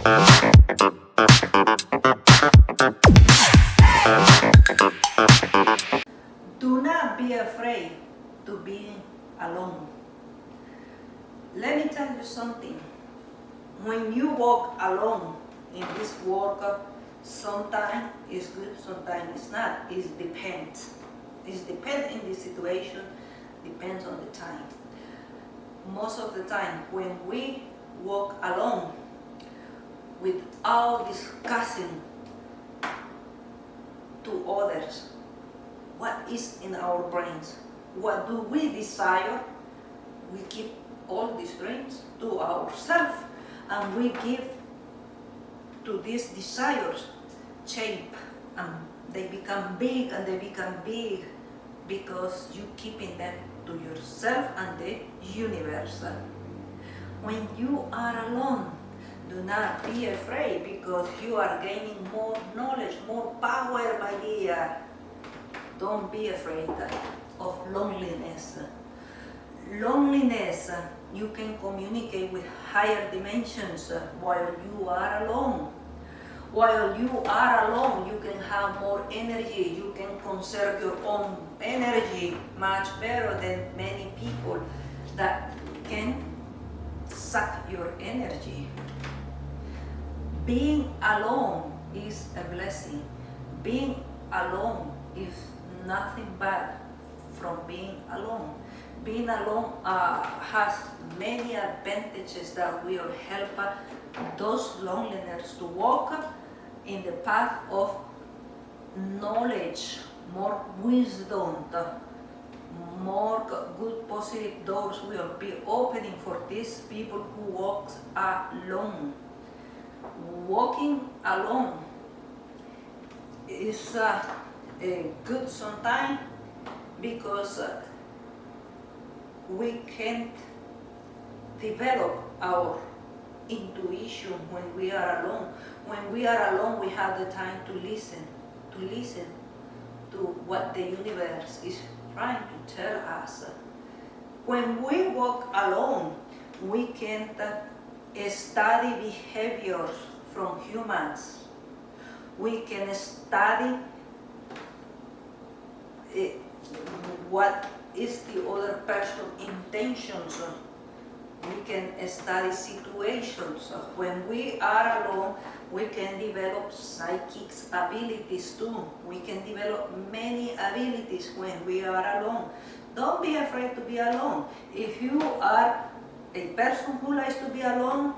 Do not be afraid to be alone. Let me tell you something. When you walk alone in this world, sometimes it's good, sometimes it's not. It depends. It depends in the situation, depends on the time. Most of the time, when we walk alone without discussing to others what is in our brains, what do we desire, we keep all these dreams to ourselves, and we give to these desires shape, and they become big and they become big because you keeping them to yourself and the universe. When you are alone, do not be afraid, because you are gaining more knowledge, more power by the year. Don't be afraid of loneliness. Loneliness, you can communicate with higher dimensions while you are alone. While you are alone, you can have more energy, you can conserve your own energy much better than many people that can suck your energy. Being alone is a blessing. Being alone is nothing bad from being alone. Being alone has many advantages that will help those loneliness to walk in the path of knowledge, more wisdom, more good positive doors will be opening for these people who walk alone. Walking alone is good sometimes because we can't develop our intuition when we are alone. When we are alone, we have the time to listen to what the universe is trying to tell us. When we walk alone, we can study behaviors from humans. We can study what is the other person's intentions. We can study situations. When we are alone, we can develop psychic abilities too. We can develop many abilities when we are alone. Don't be afraid to be alone. If you are a person who likes to be alone,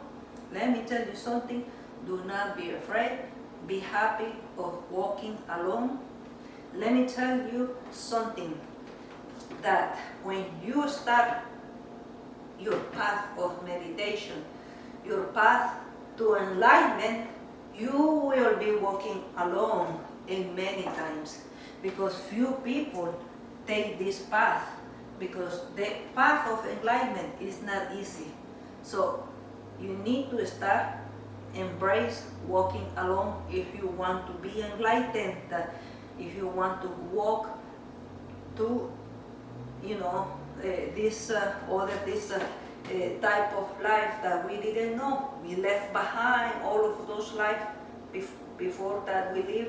let me tell you something. Do not be afraid. Be happy of walking alone. Let me tell you something, that when you start your path of meditation, your path to enlightenment, you will be walking alone in many times, because few people take this path, because the path of enlightenment is not easy. So you need to start embrace walking alone if you want to be enlightened, if you want to walk to this type of life that we didn't know. We left behind all of those lives before that we live,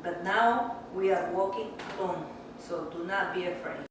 but now we are walking alone. So do not be afraid.